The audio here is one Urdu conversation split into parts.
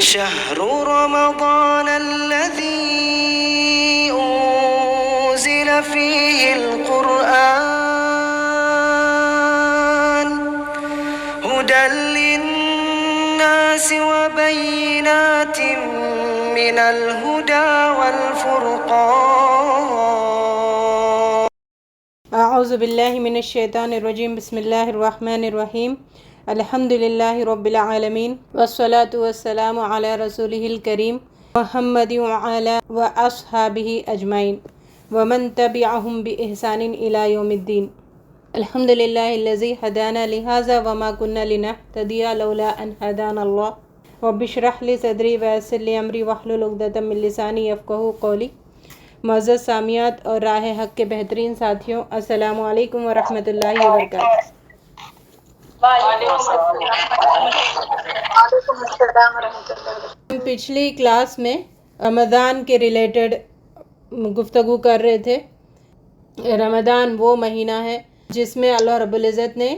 شهر رمضان الذي أنزل فيه القرآن هدى للناس وبينات من الهدى والفرقان. اعوذ باللہ من الشیطان الرجیم. بسم اللہ الرحمن الرحیم. الحمد للہ رب العالمین والصلاة والسلام علی رسولہ الکریم محمد وعلی واصحابہ اجمعین ومن تبعہم بإحسان الی یوم الدین. الحمد للہ الذی ہدانا لہذا وما کنا لنہتدی لولا ان ہدانا اللہ. رب اشرح لی صدری ویسر لی امری واحلل عقدۃ من لسانی یفقہوا قولی. معزز سامیات اور راہ حق کے بہترین ساتھیوں، السلام علیکم ورحمۃ اللہ وبرکاتہ. ہم پچھلی کلاس میں رمضان کے ریلیٹڈ گفتگو کر رہے تھے. رمضان وہ مہینہ ہے جس میں اللہ رب العزت نے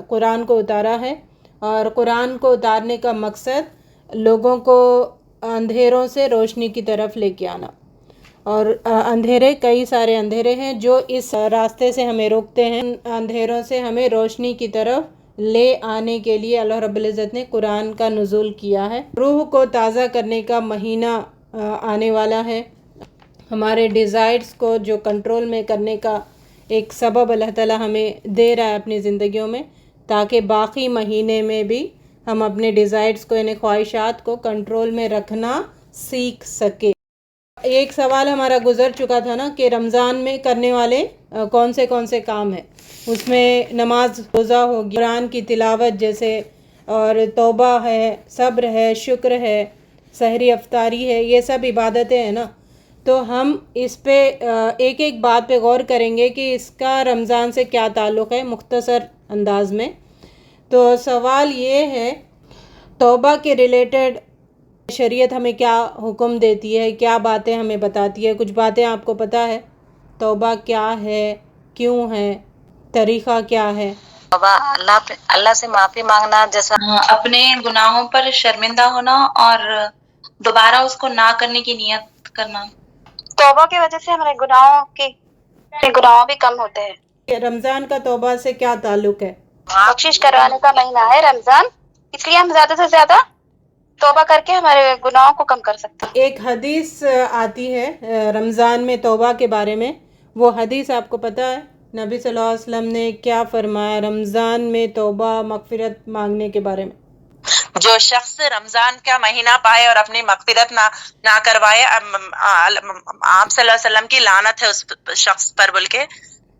قرآن کو اتارا ہے، اور قرآن کو اتارنے کا مقصد لوگوں کو اندھیروں سے روشنی کی طرف لے کے آنا. اور اندھیرے، کئی سارے اندھیرے ہیں جو اس راستے سے ہمیں روکتے ہیں. اندھیروں سے ہمیں روشنی کی طرف لے آنے کے لیے اللہ رب العزت نے قرآن کا نزول کیا ہے. روح کو تازہ کرنے کا مہینہ آنے والا ہے. ہمارے ڈیزائرز کو جو کنٹرول میں کرنے کا ایک سبب اللہ تعالیٰ ہمیں دے رہا ہے اپنی زندگیوں میں، تاکہ باقی مہینے میں بھی ہم اپنے ڈیزائرز کو، یعنی خواہشات کو کنٹرول میں رکھنا سیکھ سکے. ایک سوال ہمارا گزر چکا تھا نا کہ رمضان میں کرنے والے کون سے کام ہیں. اس میں نماز، روزہ ہوگی، قرآن کی تلاوت جیسے، اور توبہ ہے، صبر ہے، شکر ہے، سحری افطاری ہے، یہ سب عبادتیں ہیں نا. تو ہم اس پہ ایک ایک بات پہ غور کریں گے کہ اس کا رمضان سے کیا تعلق ہے، مختصر انداز میں. تو سوال یہ ہے، توبہ کے ریلیٹڈ شریعت ہمیں کیا حکم دیتی ہے، کیا باتیں ہمیں بتاتی ہے؟ کچھ باتیں آپ کو پتہ ہے؟ توبہ کیا ہے، کیوں ہے، طریقہ کیا ہے؟ توبہ اللہ سے معافی مانگنا، جیسا اپنے گناہوں پر شرمندہ ہونا اور دوبارہ اس کو نہ کرنے کی نیت کرنا. توبہ کی وجہ سے ہمارے گناہوں بھی کم ہوتے ہیں. رمضان کا توبہ سے کیا تعلق ہے؟ بخشش کروانے کا مہینہ ہے رمضان، اس لیے ہم زیادہ سے زیادہ توبہ کر کے ہمارے گناہوں کو کم کر سکتے ہیں. ایک حدیث آتی ہے رمضان میں توبہ کے بارے میں. وہ حدیث آپ کو پتہ ہے نبی صلی اللہ علیہ وسلم نے کیا فرمایا رمضان میں توبہ مغفرت مانگنے کے بارے میں؟ جو شخص رمضان کا مہینہ پائے اور اپنی مغفرت نہ کروائے، آپ صلی اللہ علیہ وسلم کی لعنت ہے اس شخص پر بول کے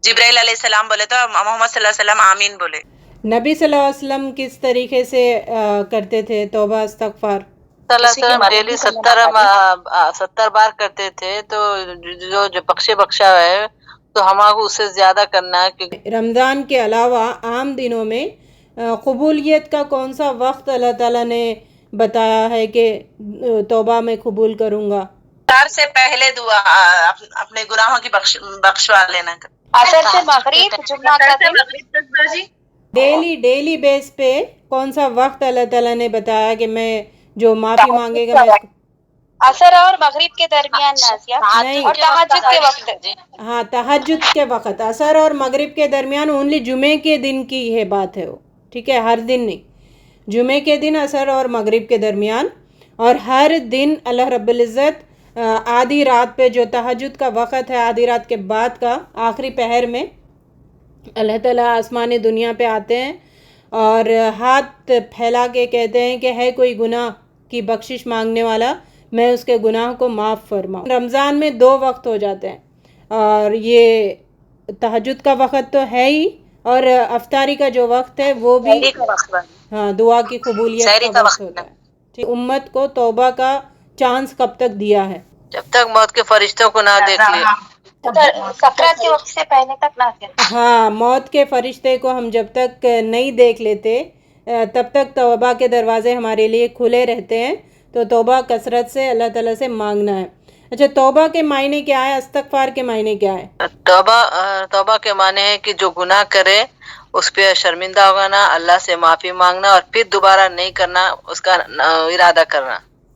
جبرائیل علیہ السلام بولے تو محمد صلی اللہ علیہ وسلم آمین بولے. نبی صلی اللہ علیہ وسلم کس طریقے سے کرتے تھے توبہ استغفار؟ صلی اللہ علیہ وسلم ڈیلی 70 بار کرتے تھے. تو جو بخشا ہے تو ہمارا کو اس سے زیادہ کرنا ہے. رمضان کے علاوہ عام دنوں میں قبولیت کا کون سا وقت اللہ تعالیٰ نے بتایا ہے کہ توبہ میں قبول کروں گا؟ افطار سے پہلے دعا، اپنے گناہوں کی بخشوا لینا. عصر سے مغرب، جمعہ کا دن ڈیلی بیس پہ کون سا وقت اللہ تعالیٰ نے بتایا کہ میں جو معافی مانگے گا میں؟ عصر اور مغرب کے درمیان نہیں، اور تہجد کے وقت. ہاں، تہجد کے وقت. عصر اور مغرب کے درمیان اونلی جمعے کے دن کی یہ بات ہے وہ، ٹھیک ہے، ہر دن نہیں. جمعے کے دن عصر اور مغرب کے درمیان، اور ہر دن اللہ رب العزت آدھی رات پہ جو تہجد کا وقت ہے، آدھی رات کے بعد کا آخری پہر میں اللہ تعالیٰ آسمان دنیا پہ آتے ہیں اور ہاتھ پھیلا کے کہتے ہیں کہ ہے کوئی گناہ کی بخشش مانگنے والا، میں اس کے گناہ کو معاف فرماؤں. رمضان میں 2 وقت ہو جاتے ہیں، اور یہ تہجد کا وقت تو ہے ہی، اور افطاری کا جو وقت ہے وہ بھی ہاں دعا کی قبولیت کا وقت ہوتا ہے. امت کو توبہ کا چانس کب تک دیا ہے؟ جب تک موت کے فرشتوں کو نہ دیکھ لے. سکرات کے وقت سے پہلے تک نہ کیا. ہاں، موت کے فرشتے کو ہم جب تک نہیں دیکھ لیتے تب تک توبہ کے دروازے ہمارے لیے کھلے رہتے ہیں. تو توبہ کثرت سے اللہ تعالیٰ سے مانگنا ہے. اچھا، توبہ کے معنی کیا ہے، استغفار کے معنی کیا ہے؟ توبہ کے معنی ہے کہ جو گناہ کرے اس پہ شرمندہ ہونا، اللہ سے معافی مانگنا اور پھر دوبارہ نہیں کرنا، اس کا ارادہ کرنا.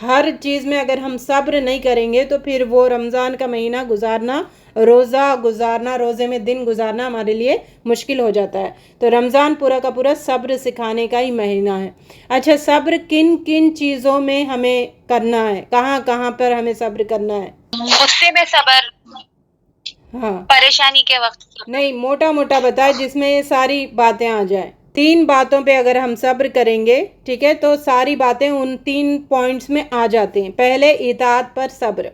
ہر چیز میں اگر ہم صبر نہیں کریں گے تو پھر وہ رمضان کا مہینہ گزارنا، روزہ گزارنا، روزے میں دن گزارنا ہمارے لیے مشکل ہو جاتا ہے۔ تو رمضان پورا کا پورا صبر سکھانے کا ہی مہینہ ہے۔ اچھا، صبر کن کن چیزوں میں ہمیں کرنا ہے، کہاں کہاں پر ہمیں صبر کرنا ہے؟ غصے میں صبر، ہاں پریشانی کے وقت صبر۔ نہیں، موٹا موٹا بتائے جس میں یہ ساری باتیں آ جائیں۔ 3 باتوں پہ اگر ہم صبر کریں گے، ٹھیک ہے، تو ساری باتیں ان 3 پوائنٹس میں آ جاتے ہیں۔ پہلے اطاعت پر صبر،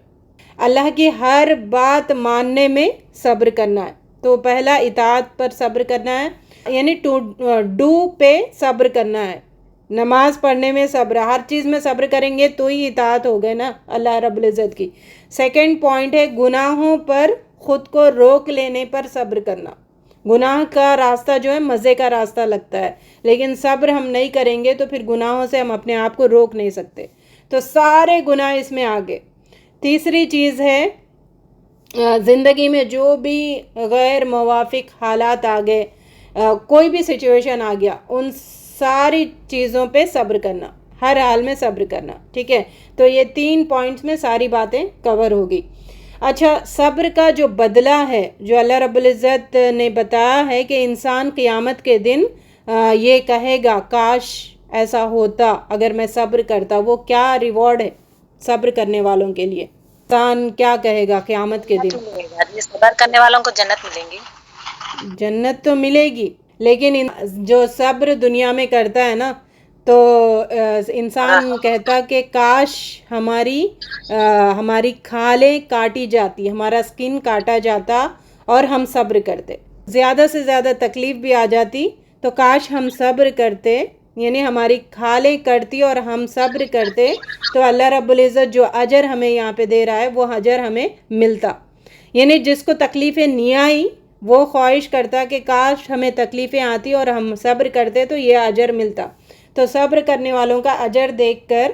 اللہ کی ہر بات ماننے میں صبر کرنا ہے۔ تو پہلا اطاعت پر صبر کرنا ہے، یعنی ٹو ڈو پہ صبر کرنا ہے۔ نماز پڑھنے میں صبر، ہر چیز میں صبر کریں گے تو ہی اطاعت ہو گئے نا اللہ رب العزت کی۔ سیکنڈ پوائنٹ ہے گناہوں پر خود کو روک لینے پر صبر کرنا۔ گناہ کا راستہ جو ہے مزے کا راستہ لگتا ہے، لیکن صبر ہم نہیں کریں گے تو پھر گناہوں سے ہم اپنے آپ کو روک نہیں سکتے، تو سارے گناہ اس میں آگے۔ تیسری چیز ہے زندگی میں جو بھی غیر موافق حالات آ گئے، کوئی بھی سچویشن آ گیا، ان ساری چیزوں پہ صبر کرنا، ہر حال میں صبر کرنا، ٹھیک ہے۔ تو یہ 3 پوائنٹس میں ساری باتیں کور ہوگی۔ اچھا، صبر کا جو بدلہ ہے، جو اللہ رب العزت نے بتایا ہے کہ انسان قیامت کے دن یہ کہے گا کاش ایسا ہوتا اگر میں صبر کرتا، وہ کیا ریوارڈ ہے صبر کرنے والوں کے لیے؟ انسان کیا کہے گا قیامت کے دن؟ صبر کرنے والوں کو جنت ملیں گی۔ جنت تو ملے گی، لیکن جو صبر دنیا میں کرتا ہے نا، تو انسان کہتا کہ کاش ہماری کھالیں کاٹی جاتی، ہمارا سکن کاٹا جاتا اور ہم صبر کرتے، زیادہ سے زیادہ تکلیف بھی آ جاتی تو کاش ہم صبر کرتے، یعنی ہماری کھالیں کٹتی اور ہم صبر کرتے تو اللہ رب العزت جو اجر ہمیں یہاں پہ دے رہا ہے وہ اجر ہمیں ملتا۔ یعنی جس کو تکلیفیں نہیں آئی وہ خواہش کرتا کہ کاش ہمیں تکلیفیں آتی اور ہم صبر کرتے تو یہ اجر ملتا۔ تو صبر کرنے والوں کا اجر دیکھ کر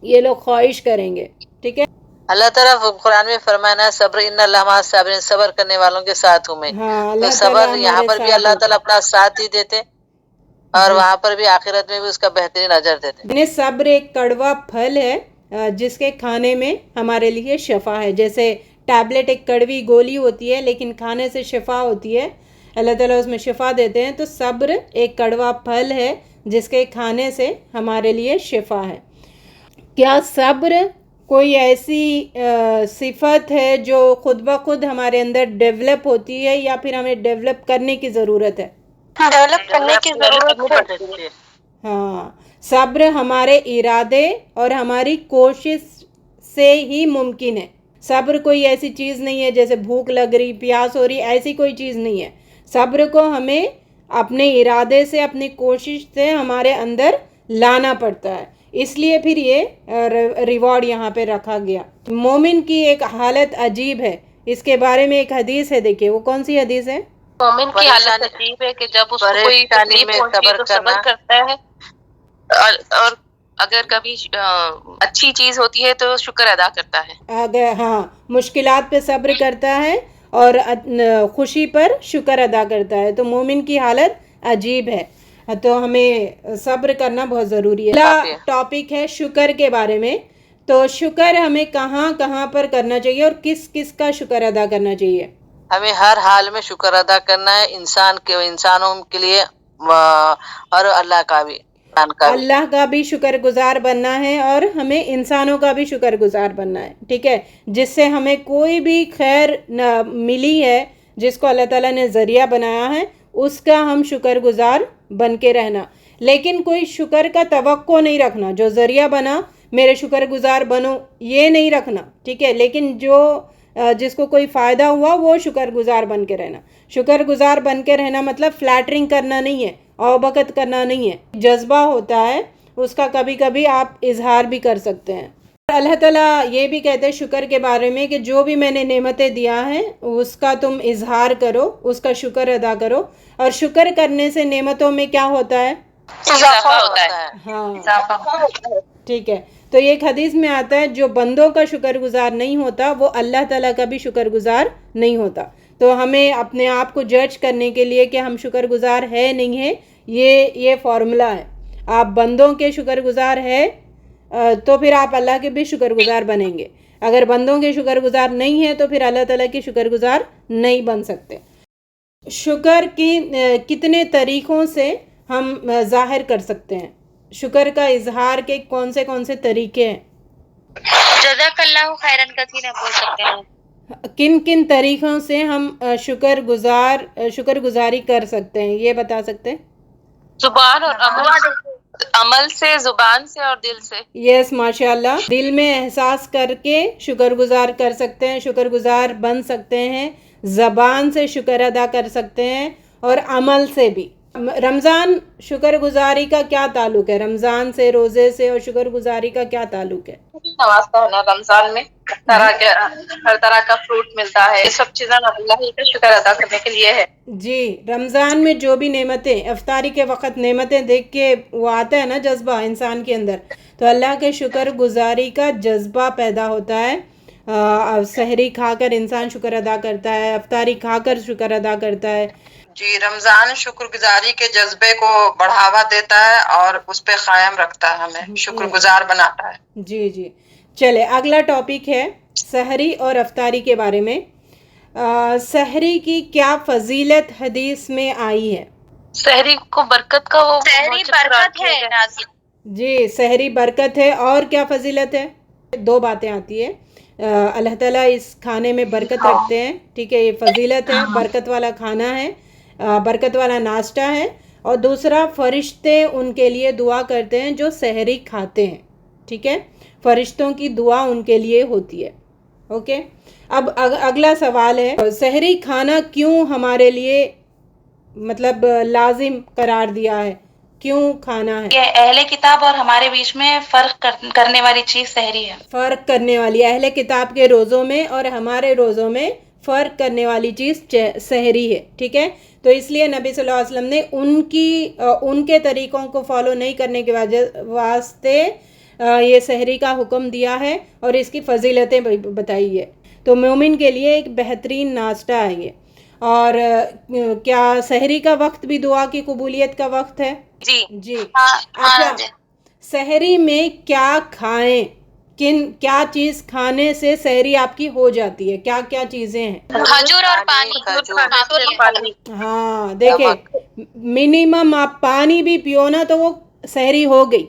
یہ لوگ خواہش کریں گے، ٹھیک ہے۔ اللہ تعالیٰ قرآن میں فرمانا صبر ان اللہ مع الصابرین، صبر کرنے والوں کے ساتھ ہوں میں۔ تو صبر یہاں پر بھی اللہ تعالیٰ اپنا ساتھ ہی دیتے اور وہاں پر بھی آخرت میں بھی اس کا بہترین اجر دیتے۔ صبر ایک کڑوا پھل ہے جس کے کھانے میں ہمارے لیے شفا ہے، جیسے ٹیبلٹ ایک کڑوی گولی ہوتی ہے لیکن کھانے سے شفا ہوتی ہے، اللہ تعالیٰ اس میں شفا دیتے ہیں۔ تو صبر ایک کڑوا پھل ہے جس کے کھانے سے ہمارے لیے شفا ہے۔ کیا صبر کوئی ایسی صفت ہے جو خود بخود ہمارے اندر ڈیولپ ہوتی ہے یا پھر ہمیں ڈیولپ کرنے کی ضرورت ہے؟ ڈیولپ کرنے کی ضرورت ہے۔ ہاں، صبر ہمارے ارادے اور ہماری کوشش سے ہی ممکن ہے۔ صبر کوئی ایسی چیز نہیں ہے جیسے بھوک لگ رہی، پیاس ہو رہی، ایسی کوئی چیز نہیں ہے۔ صبر کو ہمیں اپنے ارادے سے، اپنی کوشش سے ہمارے اندر لانا پڑتا ہے، اس لیے پھر یہ ریوارڈ یہاں پہ رکھا گیا۔ مومن کی ایک حالت عجیب ہے، اس کے بارے میں ایک حدیث ہے، دیکھیے وہ کون سی حدیث ہے؟ مومن کی حالت عجیب ہے کہ جب اس کو کوئی تکلیف پہنچی تو صبر کرتا ہے، اور اگر کبھی اچھی چیز ہوتی ہے تو شکر ادا کرتا ہے۔ اگر ہاں، مشکلات پہ صبر کرتا ہے اور خوشی پر شکر ادا کرتا ہے، تو مومن کی حالت عجیب ہے۔ تو ہمیں صبر کرنا بہت ضروری ہے۔ اگلا ٹاپک ہے شکر کے بارے میں۔ تو شکر ہمیں کہاں کہاں پر کرنا چاہیے اور کس کس کا شکر ادا کرنا چاہیے؟ ہمیں ہر حال میں شکر ادا کرنا ہے، انسانوں کے لیے اور اللہ کا بھی، اللہ کا بھی شکر گزار بننا ہے اور ہمیں انسانوں کا بھی شکر گزار بننا ہے، ٹھیک ہے۔ جس سے ہمیں کوئی بھی خیر ملی ہے، جس کو اللہ تعالیٰ نے ذریعہ بنایا ہے، اس کا ہم شکر گزار بن کے رہنا، لیکن کوئی شکر کا توقع نہیں رکھنا، جو ذریعہ بنا میرے شکر گزار بنو، یہ نہیں رکھنا، ٹھیک ہے۔ لیکن جس کو کوئی فائدہ ہوا وہ شکر گزار بن کے رہنا۔ شکر گزار بن کے رہنا مطلب فلیٹرنگ کرنا نہیں ہے، اوبقت کرنا نہیں ہے، جذبہ ہوتا ہے اس کا، کبھی کبھی آپ اظہار بھی کر سکتے ہیں۔ اللہ تعالیٰ یہ بھی کہتے ہیں شکر کے بارے میں کہ جو بھی میں نے نعمتیں دیا ہے اس کا تم اظہار کرو، اس کا شکر ادا کرو، اور شکر کرنے سے نعمتوں میں کیا ہوتا ہے؟ اضافہ ہوتا ہے۔ ہاں، ٹھیک ہے۔ تو یہ ایک حدیث میں آتا ہے جو بندوں کا شکر گزار نہیں ہوتا وہ اللہ تعالیٰ کا بھی شکر گزار نہیں ہوتا۔ تو ہمیں اپنے آپ کو جج کرنے کے لیے کہ ہم شکر گزار ہے نہیں ہے، یہ فارمولا ہے۔ آپ بندوں کے شکر گزار ہے تو پھر آپ اللہ کے بھی شکر گزار بنیں گے. اگر بندوں کے شکر گزار نہیں ہیں تو پھر اللہ تعالیٰ کے شکر گزار نہیں بن سکتے. شکر کی کتنے طریقوں سے ہم ظاہر کر سکتے ہیں؟ شکر کا اظہار کے کون سے طریقے ہیں؟ جزاک اللہ خیرن کثیرا بول سکتے ہیں. کن کن طریقوں سے ہم شکر گزاری کر سکتے ہیں یہ بتا سکتے ہیں؟ زبان اور عمل سے، زبان سے اور دل سے. یس ماشاء اللہ. دل میں احساس کر کے شکر گزار کر سکتے ہیں، شکر گزار بن سکتے ہیں، زبان سے شکر ادا کر سکتے ہیں اور عمل سے بھی. رمضان شکر گزاری کا کیا تعلق ہے؟ رمضان سے، روزے سے اور شکر گزاری کا کیا تعلق ہے؟ نوازتا ہے نا رمضان میں ہر طرح کا فروٹ ملتا ہے، یہ سب چیزیں اللہ ہی کا شکر ادا کرنے کے لیے ہے. جی، رمضان میں جو بھی نعمتیں، افطاری کے وقت نعمتیں دیکھ کے وہ آتا ہے نا جذبہ انسان کے اندر، تو اللہ کے شکر گزاری کا جذبہ پیدا ہوتا ہے. سحری کھا کر انسان شکر ادا کرتا ہے، افطاری کھا کر شکر ادا کرتا ہے. جی، رمضان شکر گزاری کے جذبے کو بڑھاوا دیتا ہے اور اس پہ قائم رکھتا ہے، ہمیں شکر گزار بناتا ہے. جی جی. چلے اگلا ٹاپک ہے سحری اور افطاری کے بارے میں. سحری کی کیا فضیلت حدیث میں آئی ہے؟ سحری کو برکت کا وہ سحری برکت ہے نازی. جی، سحری برکت ہے. اور کیا فضیلت ہے؟ دو باتیں آتی ہے. اللہ تعالیٰ اس کھانے میں برکت رکھتے ہیں، ٹھیک ہے، یہ فضیلت ہے، برکت والا کھانا ہے، برکت والا ناشتہ ہے. اور دوسرا، فرشتے ان کے لیے دعا کرتے ہیں جو سحری کھاتے ہیں، ٹھیک ہے، فرشتوں کی دعا ان کے لیے ہوتی ہے. اوکے. اب اگلا سوال ہے، سحری کھانا کیوں ہمارے لیے مطلب لازم قرار دیا ہے؟ کیوں کھانا ہے؟ یہ اہل کتاب اور ہمارے بیچ میں فرق کرنے والی چیز سحری ہے. فرق کرنے والی، اہل کتاب کے روزوں میں اور ہمارے روزوں میں فرق کرنے والی چیز سحری ہے، ٹھیک ہے. تو اس لیے نبی صلی اللہ علیہ وسلم نے ان کے طریقوں کو فالو نہیں کرنے کے واسطے یہ سحری کا حکم دیا ہے اور اس کی فضیلتیں بتائی ہے. تو مومن کے لیے ایک بہترین ناشتہ ہے یہ. اور کیا سحری کا وقت بھی دعا کی قبولیت کا وقت ہے؟ جی. اچھا، سحری میں کیا کھائیں؟ کیا چیز کھانے سے سحری آپ کی ہو جاتی ہے؟ کیا کیا چیزیں ہیں؟ کھجور اور پانی. ہاں، دیکھیں، منیمم آپ پانی بھی پیو نا تو وہ سحری ہو گئی.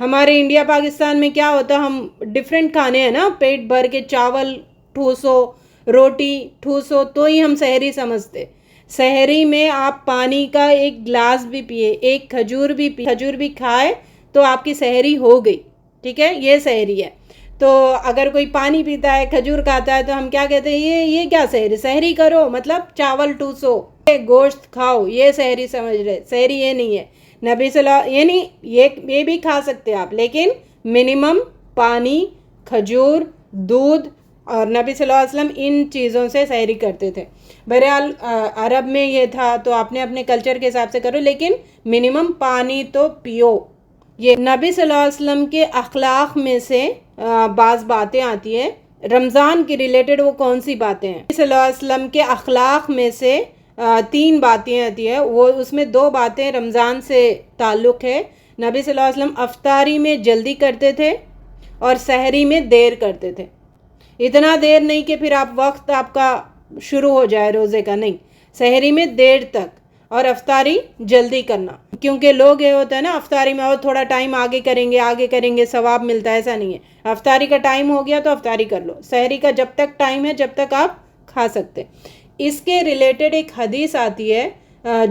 ہمارے انڈیا پاکستان میں کیا ہوتا، ہم ڈیفرنٹ کھانے ہیں نا، پیٹ بھر کے چاول ٹھوسو، روٹی ٹھوسو تو ہی ہم سحری سمجھتے. سحری میں آپ پانی کا ایک گلاس بھی پیے، ایک کھجور بھی کھائے تو آپ کی سحری ہو گئی، ٹھیک ہے، یہ سحری ہے. تو اگر کوئی پانی پیتا ہے، کھجور کھاتا ہے تو ہم کیا کہتے ہیں، یہ کیا سحری کرو، مطلب چاول ٹوسو، گوشت کھاؤ، یہ سحری سمجھ رہے. سحری یہ نہیں ہے. نبی صلی اللہ، یعنی یہ بھی کھا سکتے آپ، لیکن منیمم پانی، کھجور، دودھ، اور نبی صلی اللہ علیہ وسلم ان چیزوں سے سحری کرتے تھے. بہرحال عرب میں یہ تھا تو آپ نے اپنے کلچر کے حساب سے کرو، لیکن منیمم پانی تو پیو. یہ نبی صلی اللہ علیہ وسلم کے اخلاق میں سے بعض باتیں آتی ہیں رمضان کے ریلیٹڈ. وہ کون سی باتیں ہیں؟ نبی صلی اللہ علیہ وسلم کے اخلاق میں سے 3 باتیں آتی ہیں. وہ اس میں 2 باتیں رمضان سے تعلق ہے. نبی صلی اللہ علیہ وسلم افطاری میں جلدی کرتے تھے اور سحری میں دیر کرتے تھے. اتنا دیر نہیں کہ پھر وقت آپ کا شروع ہو جائے روزے کا، نہیں، سحری میں دیر تک اور افطاری جلدی کرنا. کیونکہ لوگ یہ ہوتا ہے نا، افطاری میں اور تھوڑا ٹائم آگے کریں گے ثواب ملتا ہے. ایسا نہیں ہے. افطاری کا ٹائم ہو گیا تو افطاری کر لو. سحری کا جب تک ٹائم ہے جب تک آپ کھا سکتے. اس کے ریلیٹڈ ایک حدیث آتی ہے،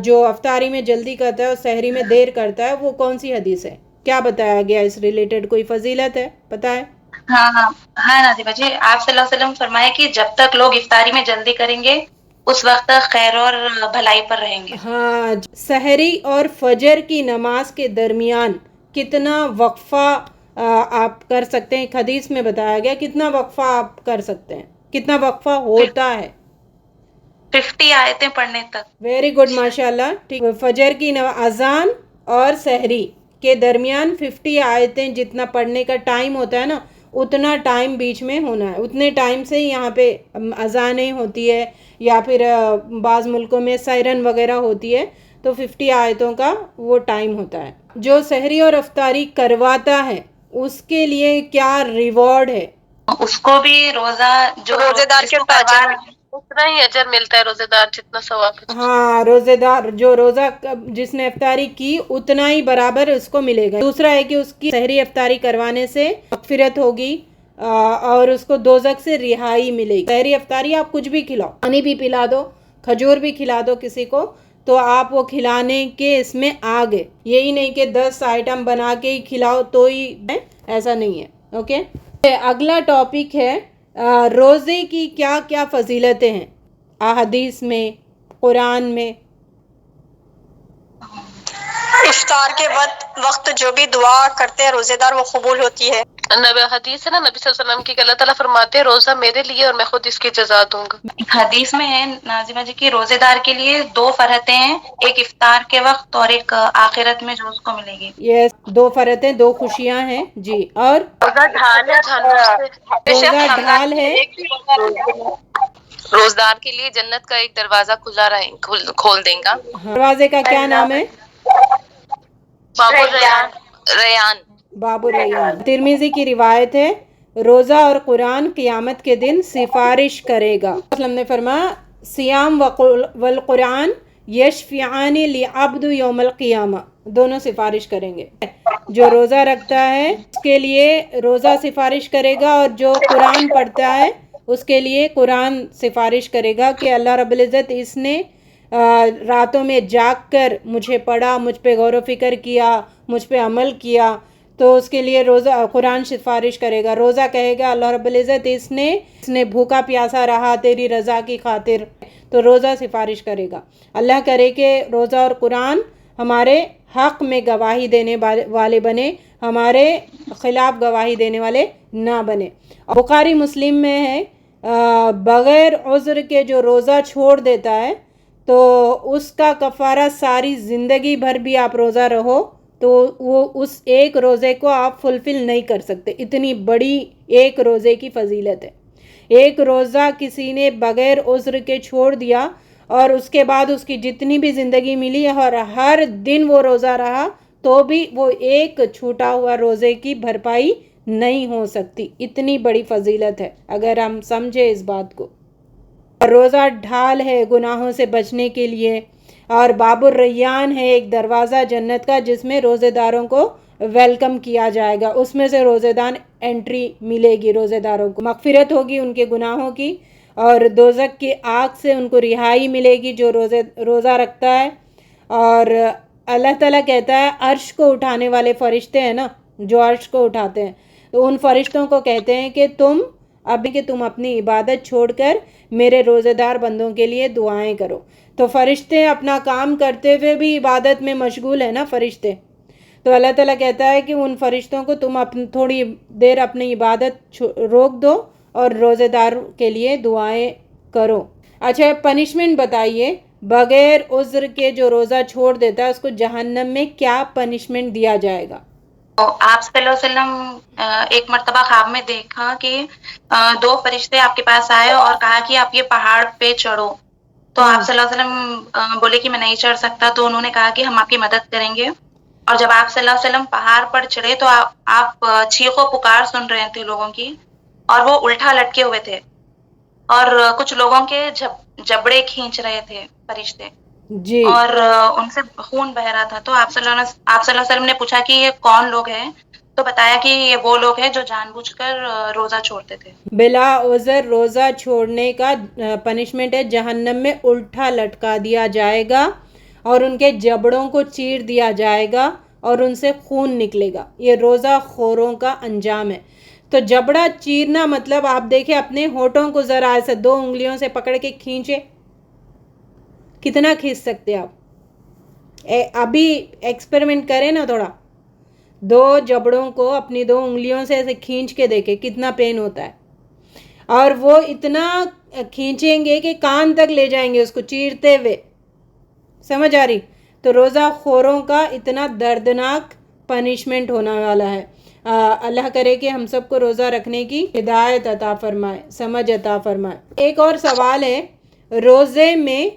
جو افطاری میں جلدی کرتا ہے اور سحری میں دیر کرتا ہے، وہ کون سی حدیث ہے؟ کیا بتایا گیا اس ریلیٹڈ؟ کوئی فضیلت ہے؟ پتہ ہے؟ ہاں ناظمہ جی، آپ صلی اللہ علیہ وسلم فرمائے کہ جب تک لوگ افطاری میں جلدی کریں گے اس وقت خیر اور بھلائی پر رہیں گے. ہاں، سحری اور فجر کی نماز کے درمیان کتنا وقفہ آپ کر سکتے ہیں؟ ایک حدیث میں بتایا گیا کتنا وقفہ آپ کر سکتے ہیں، کتنا وقفہ ہوتا ہے؟ 50 آیتیں پڑھنے تک. ویری گڈ، ماشاء اللہ. ٹھیک، فجر کی اذان اور سحری کے درمیان 50 آیتیں جتنا پڑھنے کا ٹائم ہوتا ہے نا، اتنا ٹائم بیچ میں ہونا ہے. اتنے ٹائم سے یہاں پہ اذانیں ہوتی ہے یا پھر بعض ملکوں میں سائرن وغیرہ ہوتی ہے، تو 50 آیتوں کا وہ ٹائم ہوتا ہے. جو سحری اور افطاری کرواتا ہے اس کے لیے کیا ریوارڈ ہے. اس کو بھی روزہ جو روزے دار جس کے کو تو کروا اجر اتنا ہی اجر ملتا ہے روزے دار جتنا ثواب ہے. ہاں روزے دار جو روزہ جس نے افطاری کی اتنا ہی برابر اس کو ملے گا. دوسرا ہے کہ اس کی سحری افطاری کروانے سے مغفرت ہوگی اور اس کو دوزخ سے رہائی ملے گی. سحری افطاری آپ کچھ بھی کھلاؤ, پانی بھی پلا دو, کھجور بھی کھلا دو کسی کو, تو آپ وہ کھلانے کے اس میں آ گئے. یہی نہیں کہ 10 آئٹم بنا کے ہی کھلاؤ تو ہی, ایسا نہیں ہے. اوکے, اگلا ٹاپک ہے روزے کی کیا کیا فضیلتیں ہیں احادیث میں, قرآن میں. افطار کے وقت جو بھی دعا کرتے ہیں روزے دار وہ قبول ہوتی ہے. حدیث ہے نا نبی صلی اللہ علیہ وسلم کی کہ اللہ تعالیٰ فرماتے ہیں روزہ میرے لیے اور میں خود اس کی جزا دوں گا. حدیث میں ہے ناظمہ جی کی روزے دار کے لیے 2 فرحتیں ہیں, ایک افطار کے وقت اور ایک آخرت میں جو اس کو ملے گی. یہ 2 فرحتیں, 2 خوشیاں ہیں جی. اور روزہ ڈھال ہے جہنم سے. روزہ ڈھال ہے, روزدار کے لیے جنت کا ایک دروازہ کھول دیں گا. دروازے کا کیا نام ہے؟ باب ریان. باب الریان. ترمذی کی روایت ہے روزہ اور قرآن قیامت کے دن سفارش کرے گا. وسلم نے فرمایا سیام والقرآن یشفعان لعبد یوم القیامہ, دونوں سفارش کریں گے. جو روزہ رکھتا ہے اس کے لیے روزہ سفارش کرے گا, اور جو قرآن پڑھتا ہے اس کے لیے قرآن سفارش کرے گا کہ اللہ رب العزت اس نے راتوں میں جاگ کر مجھے پڑھا, مجھ پہ غور و فکر کیا, مجھ پہ عمل کیا, تو اس کے لیے روزہ قرآن سفارش کرے گا. روزہ کہے گا اللہ رب العزت اس نے بھوکا پیاسا رہا تیری رضا کی خاطر, تو روزہ سفارش کرے گا. اللہ کرے کہ روزہ اور قرآن ہمارے حق میں گواہی دینے والے بنے, ہمارے خلاف گواہی دینے والے نہ بنے. بخاری مسلم میں ہے بغیر عذر کے جو روزہ چھوڑ دیتا ہے تو اس کا کفارہ ساری زندگی بھر بھی آپ روزہ رہو تو وہ اس ایک روزے کو آپ فلفل نہیں کر سکتے. اتنی بڑی ایک روزے کی فضیلت ہے. ایک روزہ کسی نے بغیر عذر کے چھوڑ دیا اور اس کے بعد اس کی جتنی بھی زندگی ملی اور ہر دن وہ روزہ رہا تو بھی وہ ایک چھوٹا ہوا روزے کی بھرپائی نہیں ہو سکتی. اتنی بڑی فضیلت ہے اگر ہم سمجھے اس بات کو. روزہ ڈھال ہے گناہوں سے بچنے کے لیے, اور باب الریان ہے ایک دروازہ جنت کا جس میں روزے داروں کو ویلکم کیا جائے گا. اس میں سے روزے دار انٹری ملے گی, روزے داروں کو مغفرت ہوگی ان کے گناہوں کی, اور دوزخ کی آگ سے ان کو رہائی ملے گی جو روزہ رکھتا ہے. اور اللہ تعالیٰ کہتا ہے عرش کو اٹھانے والے فرشتے ہیں نا جو عرش کو اٹھاتے ہیں, تو ان فرشتوں کو کہتے ہیں کہ تم اپنی عبادت چھوڑ کر میرے روزے دار بندوں کے لیے دعائیں کرو. تو فرشتے اپنا کام کرتے ہوئے بھی عبادت میں مشغول ہیں نا فرشتے, تو اللہ تعالیٰ کہتا ہے کہ ان فرشتوں کو تم تھوڑی دیر اپنی عبادت روک دو اور روزے دار کے لیے دعائیں کرو. اچھا پنشمنٹ بتائیے, بغیر عذر کے جو روزہ چھوڑ دیتا ہے اس کو جہنم میں کیا پنشمنٹ دیا جائے گا؟ آپ صلی اللہ علیہ وسلم ایک مرتبہ خواب میں دیکھا کہ 2 فرشتے آپ کے پاس آئے اور کہا کہ آپ یہ پہاڑ پہ چڑھو, تو آپ صلی اللہ علیہ وسلم بولے کہ میں نہیں چڑھ سکتا, تو انہوں نے کہا کہ ہم آپ کی مدد کریں گے. اور جب آپ صلی اللہ علیہ وسلم پہاڑ پر چڑھے تو آپ چیخ و پکار سن رہے تھے لوگوں کی, اور وہ الٹا لٹکے ہوئے تھے اور کچھ لوگوں کے جبڑے کھینچ رہے تھے فرشتے جی, اور ان سے خون بہ رہا تھا. تو آپ صلی اللہ علیہ وسلم نے پوچھا کہ یہ کون لوگ ہیں, تو بتایا کہ یہ وہ لوگ ہیں جو جان بوجھ کر روزہ چھوڑتے تھے. بلا عذر روزہ چھوڑنے کا پنشمنٹ ہے جہنم میں الٹا لٹکا دیا جائے گا اور ان کے جبڑوں کو چیر دیا جائے گا اور ان سے خون نکلے گا. یہ روزہ خوروں کا انجام ہے. تو جبڑا چیرنا مطلب آپ دیکھیں اپنے ہونٹوں کو ذرا ایسے 2 انگلیوں سے پکڑ کے کھینچے, کتنا کھینچ سکتے آپ؟ ابھی ایکسپیریمنٹ کریں نا تھوڑا, 2 جبڑوں کو اپنی 2 انگلیوں سے ایسے کھینچ کے دیکھیں کتنا پین ہوتا ہے. اور وہ اتنا کھینچیں گے کہ کان تک لے جائیں گے اس کو چیرتے ہوئے. سمجھ آ رہی؟ تو روزہ خوروں کا اتنا دردناک پنشمنٹ ہونے والا ہے. اللہ کرے کہ ہم سب کو روزہ رکھنے کی ہدایت عطا فرمائے, سمجھ عطا فرمائے. ایک اور سوال ہے, روزے میں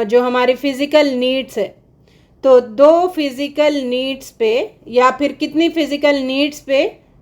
جو ہماری فزیکل نیڈس ہے تو 2 فزیکل نیڈس پہ یا پھر کتنی فزیکل نیڈس پہ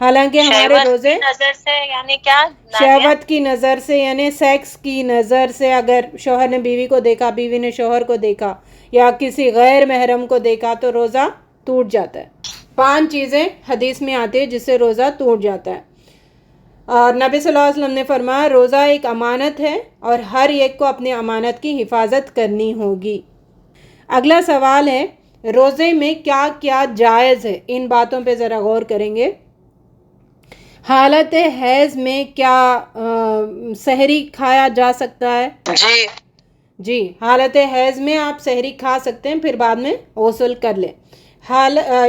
حالانکہ ہمارے روزے نظر سے یعنی کیا شہوت کی نظر سے یعنی سیکس کی نظر سے، اگر شوہر نے بیوی کو دیکھا، بیوی نے شوہر کو دیکھا یا کسی غیر محرم کو دیکھا تو روزہ ٹوٹ جاتا ہے. 5 چیزیں حدیث میں آتی ہیں جس سے روزہ ٹوٹ جاتا ہے. اور نبی صلی اللہ علیہ وسلم نے فرمایا روزہ ایک امانت ہے اور ہر ایک کو اپنی امانت کی حفاظت کرنی ہوگی. اگلا سوال ہے روزے میں کیا کیا جائز ہے، ان باتوں پہ ذرا غور کریں گے. حالت حیض میں کیا سحری کھایا جا سکتا ہے؟ جی حالت حیض میں آپ سحری کھا سکتے ہیں، پھر بعد میں غسل کر لیں.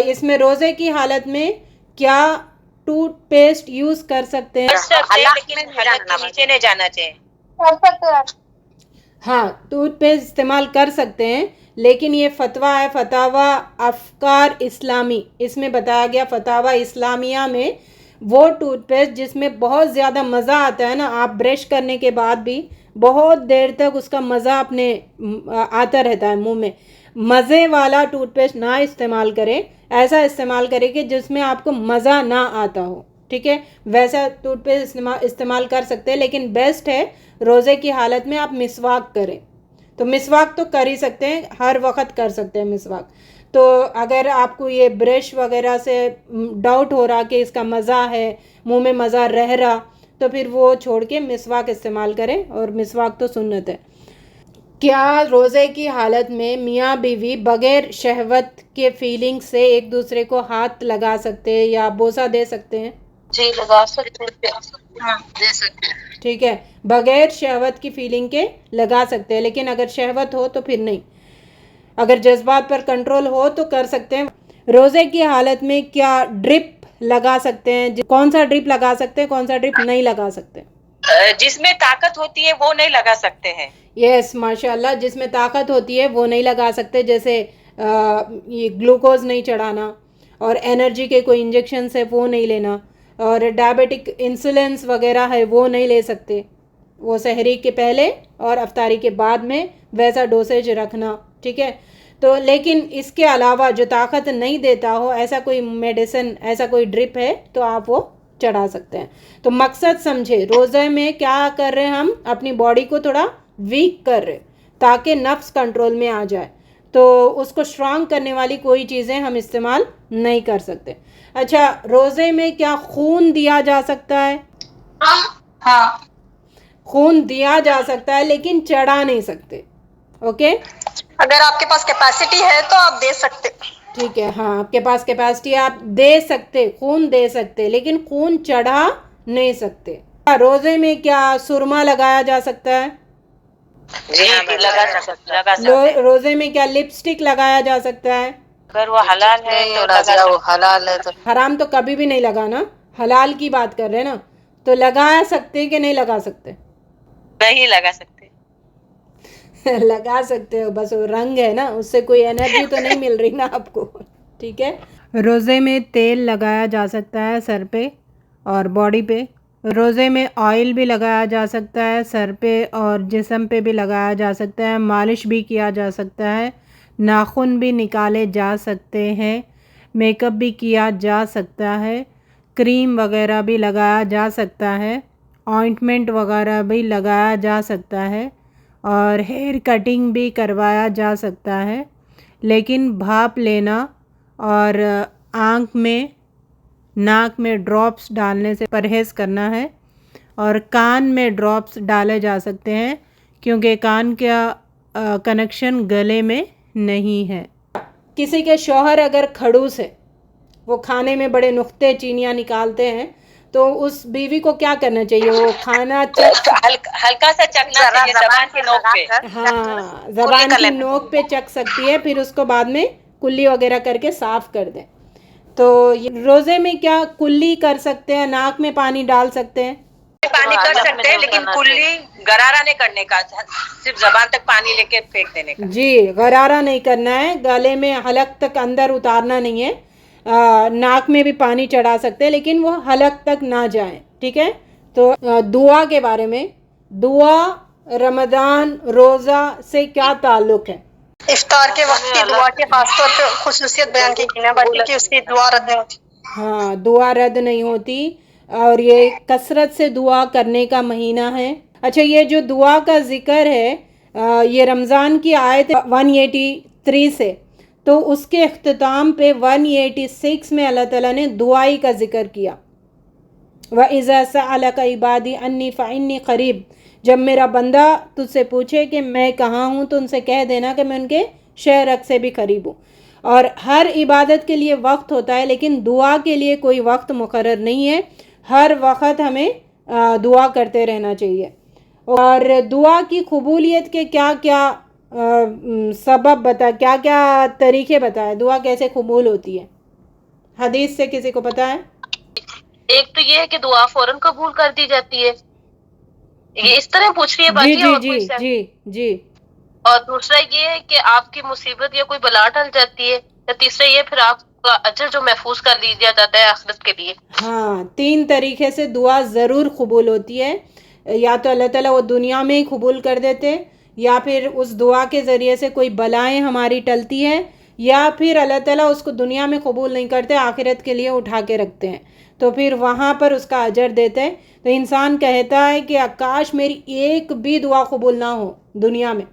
اس میں روزے کی حالت میں کیا ٹوتھ پیسٹ یوز کر سکتے ہیں؟ لیکن حلق کے نیچے نہیں جانا چاہیے. ہاں ٹوتھ پیسٹ استعمال کر سکتے ہیں، لیکن یہ فتویٰ ہے فتاوی افکار اسلامی، اس میں بتایا گیا فتاوی اسلامیہ میں وہ ٹوتھ پیسٹ جس میں بہت زیادہ مزہ آتا ہے نا، آپ برش کرنے کے بعد بھی بہت دیر تک اس کا مزہ اپنے آتا رہتا ہے منہ میں، مزے والا ٹوتھ پیسٹ نہ استعمال کریں، ایسا استعمال کریں کہ جس میں آپ کو مزہ نہ آتا ہو. ٹھیک ہے، ویسا ٹوتھ پیسٹ استعمال کر سکتے ہیں، لیکن بیسٹ ہے روزے کی حالت میں آپ مسواک کریں. تو مسواک تو کر ہی سکتے ہیں، ہر وقت کر سکتے ہیں مسواک. تو اگر آپ کو یہ برش وغیرہ سے ڈاؤٹ ہو رہا کہ اس کا مزہ ہے، منہ میں مزہ رہ رہا، تو پھر وہ چھوڑ کے مسواک استعمال کریں، اور مسواک تو سنت ہے. کیا روزے کی حالت میں میاں بیوی بغیر شہوت کے فیلنگ سے ایک دوسرے کو ہاتھ لگا سکتے ہیں یا بوسہ دے سکتے ہیں؟ جی لگا سکتے ہیں، دے سکتے ہیں. ٹھیک ہے، بغیر شہوت کی فیلنگ کے لگا سکتے ہیں، لیکن اگر شہوت ہو تو پھر نہیں. اگر جذبات پر کنٹرول ہو تو کر سکتے ہیں. روزے کی حالت میں کیا ڈرپ لگا سکتے ہیں؟ کون سا ڈرپ لگا سکتے ہیں، کون سا ڈرپ نہیں لگا سکتے؟ جس میں طاقت ہوتی ہے وہ نہیں لگا سکتے ہیں. یس ماشاء اللہ، جس میں طاقت ہوتی ہے وہ نہیں لگا سکتے، جیسے یہ گلوکوز نہیں چڑھانا، اور انرجی کے کوئی انجیکشنس ہے وہ نہیں لینا، اور ڈائبیٹک انسولینس وغیرہ ہے وہ نہیں لے سکتے. وہ سحری کے پہلے اور افطاری کے بعد میں ویسا ڈوسیج رکھنا. ٹھیک ہے، تو لیکن اس کے علاوہ جو طاقت نہیں دیتا ہو ایسا کوئی میڈیسن، ایسا کوئی ڈرپ ہے تو آپ وہ چڑھا سکتے ہیں. تو مقصد سمجھے، روزے میں کیا کر رہے ہیں ہم؟ اپنی باڈی کو تھوڑا ویک کر رہے تاکہ نفس کنٹرول میں آ جائے. تو اس کو اسٹرانگ کرنے والی کوئی چیزیں ہم استعمال نہیں کر سکتے. اچھا، روزے میں کیا خون دیا جا سکتا ہے؟ ہاں خون دیا جا سکتا ہے لیکن چڑھا نہیں سکتے. اوکے، اگر آپ کے پاس کیپیسٹی ہے تو آپ دے سکتے. ٹھیک ہے، ہاں آپ کے پاس کیپیسٹی ہے، آپ دے سکتے، خون دے سکتے، لیکن خون چڑھا نہیں سکتے. روزے میں کیا سرما لگایا جا سکتا ہے؟ جی لگا سکتے. روزے میں کیا لپسٹک لگایا جا سکتا ہے؟ اگر وہ حلال ہے تو نازیہ وہ حلال ہے تو حرام تو کبھی بھی نہیں لگانا، حلال کی بات کر رہے ہیں نا. تو لگا سکتے کہ نہیں لگا سکتے؟ نہیں لگا سکتے. لگا سکتے ہو، بس وہ رنگ ہے نا، اس سے کوئی انرجی تو نہیں مل رہی نا آپ کو. ٹھیک ہے، روزے میں تیل لگایا جا سکتا ہے سر پہ اور باڈی پہ. روزے میں آئل بھی لگایا جا سکتا ہے سر پہ اور جسم پہ بھی لگایا جا سکتا ہے، مالش بھی کیا جا سکتا ہے، ناخن بھی نکالے جا سکتے ہیں، میک اپ بھی کیا جا سکتا ہے، کریم وغیرہ بھی لگایا جا سکتا ہے، آئنٹمنٹ وغیرہ بھی لگایا جا سکتا ہے، اور ہیئر کٹنگ بھی کروایا جا سکتا ہے. لیکن بھاپ لینا اور آنکھ میں ناک میں ڈراپس ڈالنے سے پرہیز کرنا ہے. اور کان میں ڈراپس ڈالے جا سکتے ہیں کیونکہ کان کا کنیکشن گلے میں نہیں ہے. کسی کے شوہر اگر کھڑوس ہے، وہ کھانے میں بڑے نقطے چینیاں نکالتے ہیں، تو اس بیوی کو کیا کرنا چاہیے؟ وہ کھانا ہلکا سا چکنا چاہیے زبان کے نوک پہ. ہاں زبان کی نوک پہ چک سکتی ہے، پھر اس کو بعد میں کلی وغیرہ کر کے صاف کر دیں. تو روزے میں کیا کلی کر سکتے ہیں؟ ناک میں پانی ڈال سکتے ہیں؟ پانی کر سکتے ہیں لیکن کلی گرارا نہیں کرنے کا، صرف زبان تک پانی لے کے پھینک دینے کا. جی غرارہ نہیں کرنا ہے، گلے میں حلق تک اندر اتارنا نہیں ہے. ناک میں بھی پانی چڑھا سکتے ہیں لیکن وہ حلق تک نہ جائیں. ٹھیک ہے، تو دعا کے بارے میں، دعا رمضان روزہ سے کیا تعلق ہے؟ افطار کے وقت کی دعا کے خاص طور پہ خصوصیت بیان کی گئی ہے، باقی کی اس کی دعا رد نہیں ہوتی. ہاں دعا رد نہیں ہوتی، اور یہ کثرت سے دعا کرنے کا مہینہ ہے۔ اچھا یہ جو دعا کا ذکر ہے یہ رمضان کی آیت 183 سے، تو اس کے اختتام پہ 186 میں اللہ تعالیٰ نے دعائی کا ذکر کیا۔ وَإِذَا سَأَلَكَ عِبَادِي عَنِّي فَإِنِّي قَرِيب، جب میرا بندہ تجھ سے پوچھے کہ میں کہاں ہوں تو ان سے کہہ دینا کہ میں ان کے شہرک سے بھی قریب ہوں۔ اور ہر عبادت کے لیے وقت ہوتا ہے، لیکن دعا کے لیے کوئی وقت مقرر نہیں ہے، ہر وقت ہمیں دعا کرتے رہنا چاہیے۔ اور دعا کی قبولیت کے کیا کیا سبب بتا، کیا کیا طریقے بتائے، دعا کیسے قبول ہوتی ہے؟ حدیث سے کسی کو پتا ہے؟ ایک تو یہ ہے کہ دعا فوراً قبول کر دی جاتی ہے، یہ اس طرح پوچھ رہی ہے جی باجی جی اور جی کوئی جی جی۔ اور دوسرا یہ ہے کہ آپ کی مصیبت یا کوئی بلا ٹل جاتی ہے، یا تیسرا یہ پھر آپ کا اجر جو محفوظ کر لیا جاتا ہے آخرت کے لیے۔ ہاں 3 طریقے سے دعا ضرور قبول ہوتی ہے، یا تو اللہ تعالیٰ وہ دنیا میں ہی قبول کر دیتے، یا پھر اس دعا کے ذریعے سے کوئی بلائیں ہماری ٹلتی ہے، یا پھر اللہ تعالیٰ اس کو دنیا میں قبول نہیں کرتے، آخرت کے لیے اٹھا کے رکھتے ہیں، تو پھر وہاں پر اس کا اجر دیتے ہیں۔ تو انسان کہتا ہے کہ کاش میری ایک بھی دعا قبول نہ ہو دنیا میں،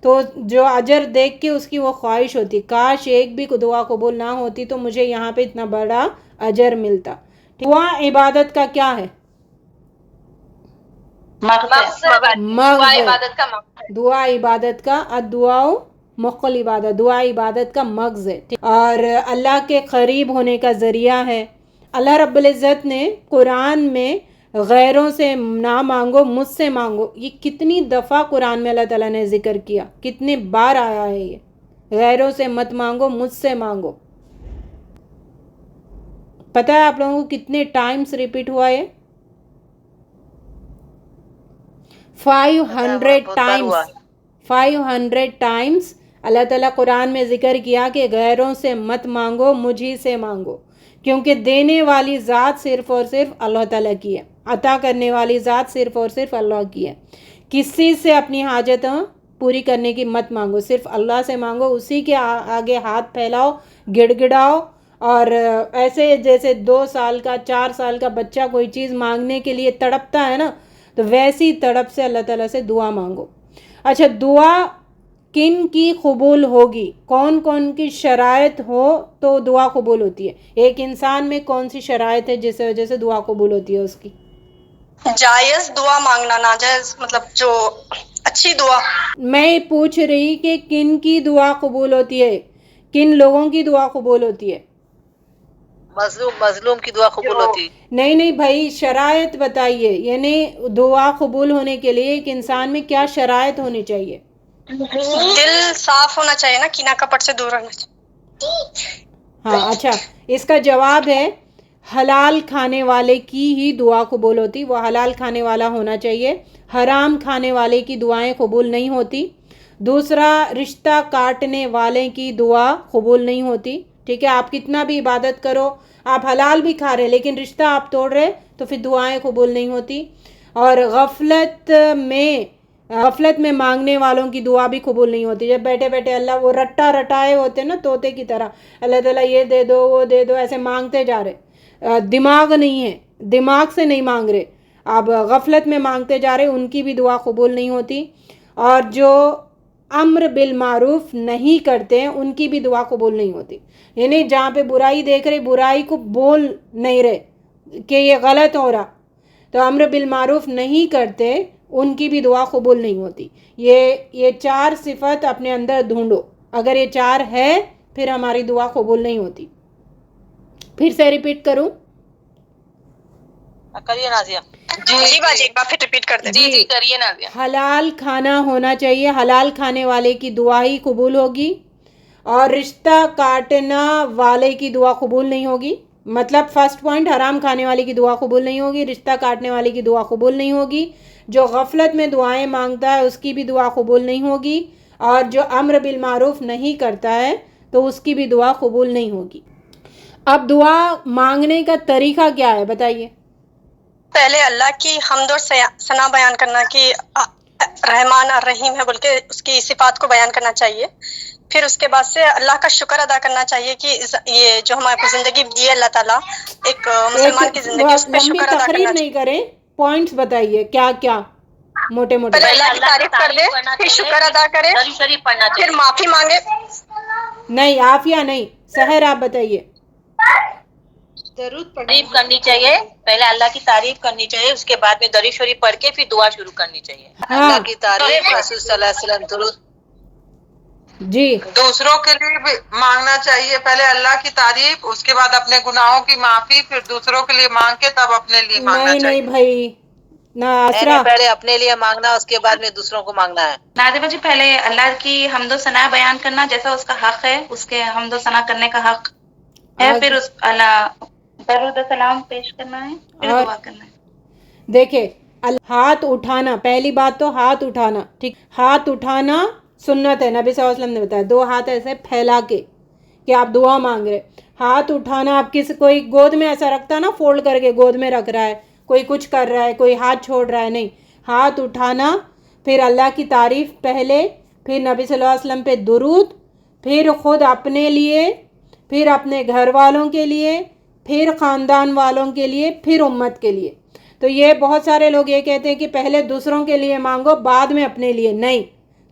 تو جو اجر دیکھ کے اس کی وہ خواہش ہوتی کاش ایک بھی دعا قبول نہ ہوتی تو مجھے یہاں پہ اتنا بڑا اجر ملتا۔ دعا عبادت کا کیا ہے؟ عبادت کا مقصد، دعا عبادت کا، الدعاء مخل عبادت، دعا عبادت کا مغز ہے اور اللہ کے قریب ہونے کا ذریعہ ہے۔ اللہ رب العزت نے قرآن میں غیروں سے نہ مانگو مجھ سے مانگو، یہ کتنی دفعہ قرآن میں اللہ تعالیٰ نے ذکر کیا، کتنے بار آیا ہے یہ، غیروں سے مت مانگو مجھ سے مانگو۔ پتہ ہے آپ لوگوں کو کتنے ٹائمز ریپیٹ ہوا ہے؟ 500 ٹائمز اللہ تعالیٰ قرآن میں ذکر کیا کہ غیروں سے مت مانگو مجھی سے مانگو، کیونکہ دینے والی ذات صرف اور صرف اللہ تعالیٰ کی ہے، عطا کرنے والی ذات صرف اور صرف اللہ کی ہے۔ کسی سے اپنی حاجتوں پوری کرنے کی مت مانگو، صرف اللہ سے مانگو، اسی کے آگے ہاتھ پھیلاؤ، گڑ گڑاؤ، اور ایسے جیسے 2 سال کا 4 سال کا بچہ کوئی چیز مانگنے کے لیے تڑپتا ہے نا، تو ویسی تڑپ سے اللہ تعالیٰ سے دعا مانگو۔ اچھا دعا کن کی قبول ہوگی، کون کون کی شرائط ہو تو دعا قبول ہوتی ہے؟ ایک انسان میں کون سی شرائط ہے جس وجہ سے دعا قبول ہوتی ہے اس کی؟ جائز دعا مانگنا، ناجائز مطلب جو اچھی دعا۔ میں پوچھ رہی کہ کن کی دعا قبول ہوتی ہے، کن لوگوں کی دعا قبول ہوتی ہے؟ مظلوم کی دعا قبول ہوتی۔ نہیں بھائی، شرائط بتائیے، یعنی دعا قبول ہونے کے لیے ایک انسان میں کیا شرائط ہونی چاہیے؟ دل صاف ہونا چاہیے نا، کینہ کپٹ سے دور رہنا چاہیے۔ ہاں اچھا، اس کا جواب ہے حلال کھانے والے کی ہی دعا قبول ہوتی، وہ حلال کھانے والا ہونا چاہیے، حرام کھانے والے کی دعائیں قبول نہیں ہوتی۔ دوسرا، رشتہ کاٹنے والے کی دعا قبول نہیں ہوتی، ٹھیک ہے؟ آپ کتنا بھی عبادت کرو، آپ حلال بھی کھا رہے لیکن رشتہ آپ توڑ رہے تو پھر دعائیں قبول نہیں ہوتی۔ اور غفلت میں مانگنے والوں کی دعا بھی قبول نہیں ہوتی، جب بیٹھے بیٹھے اللہ وہ رٹا رٹائے ہوتے نا طوطے کی طرح، اللہ تعالیٰ یہ دے دو وہ دے دو ایسے مانگتے جا رہے، دماغ نہیں ہے، دماغ سے نہیں مانگ رہے، آپ غفلت میں مانگتے جا رہے، ان کی بھی دعا قبول نہیں ہوتی۔ اور جو امر بالمعروف نہیں کرتے ہیں ان کی بھی دعا قبول نہیں ہوتی، یعنی جہاں پہ برائی دیکھ رہے برائی کو بول نہیں رہے کہ یہ غلط ہو رہا، تو امر بالمعروف نہیں کرتے ان کی بھی دعا قبول نہیں ہوتی۔ یہ 4 صفت اپنے اندر ڈھونڈو، اگر یہ 4 ہے پھر ہماری دعا قبول نہیں ہوتی۔ پھر سے ریپیٹ کروں؟ کریے نازیہ۔ جی باجی ایک بار پھر ریپیٹ کر دیں۔ جی کریے نازیہ۔ حلال کھانا ہونا چاہیے، حلال کھانے والے کی دعا ہی قبول ہوگی، اور رشتہ کاٹنا والے کی دعا قبول نہیں ہوگی، مطلب فرسٹ پوائنٹ، حرام کھانے والے کی دعا قبول نہیں ہوگی، رشتہ کاٹنے والے کی دعا قبول نہیں ہوگی، جو غفلت میں دعائیں مانگتا ہے اس کی بھی دعا قبول نہیں ہوگی، اور جو امر بالمعروف نہیں کرتا ہے تو اس کی بھی دعا قبول نہیں ہوگی۔ اب دعا مانگنے کا طریقہ کیا ہے بتائیے؟ پہلے اللہ کی حمد اور ثنا بیان کرنا کہ رحمان اور رحیم ہے بول کے اس کی صفات کو بیان کرنا چاہیے. پھر اس کے بعد سے اللہ کا شکر ادا کرنا چاہیے کہ یہ جو ہمارے کو زندگی دی ہے اللہ تعالیٰ ایک مسلمان کی زندگی، اس پہ لمبی شکر ادا تقریر کرنا نہیں چاہیے. کریں، پوائنٹس بتائیے کیا کیا موٹے موٹے. پہلے اللہ کی تعریف کر دے، پھر شکر ادا کرے، پھر معافی مانگے. نہیں عافیہ نہیں، سحر آپ بتائیے. تعریف کرنی چاہیے، پہلے اللہ کی تعریف کرنی چاہیے، اس کے بعد میں درود شریف پڑھ کے پھر دعا شروع کرنی چاہیے. اللہ کی تعریف، رسول صلی اللہ علیہ وسلم درود. جی دوسروں کے لیے بھی مانگنا چاہیے، پہلے اللہ کی تعریف، اس کے بعد اپنے گناہوں کی معافی، پھر دوسروں کے لیے مانگ کے تب اپنے لیے مانگنا نہیں چاہیے. نہیں بھائی نہ نہیں، اسرا. پہلے اپنے لیے مانگنا، اس کے بعد میں دوسروں کو مانگنا ہے. ناظمہ جی پہلے اللہ کی حمد و ثنا بیان کرنا جیسا اس کا حق ہے، اس کے حمد و ثنا کرنے کا حق ہے، پھر اس اللہ درود و سلام پیش کرنا ہے، پھر دعا کرنا ہے. دیکھیں ہاتھ اٹھانا، پہلی بات تو ہاتھ اٹھانا، ٹھیک، ہاتھ اٹھانا سنت ہے، نبی صلی اللہ علیہ وسلم نے بتایا 2 ہاتھ ایسے پھیلا کے کہ آپ دعا مانگ رہے. ہاتھ اٹھانا، آپ کسی کوئی گود میں ایسا رکھتا نا، فولڈ کر کے گود میں رکھ رہا ہے، کوئی کچھ کر رہا ہے، کوئی ہاتھ چھوڑ رہا ہے، نہیں. ہاتھ اٹھانا، پھر اللہ کی تعریف پہلے، پھر نبی صلی اللہ علیہ وسلم پہ درود، پھر خود اپنے لیے، پھر اپنے گھر والوں کے لیے، پھر خاندان والوں کے لیے، پھر امت کے لیے. تو یہ بہت سارے لوگ یہ کہتے ہیں کہ پہلے دوسروں کے لیے مانگو بعد میں اپنے لیے. نہیں،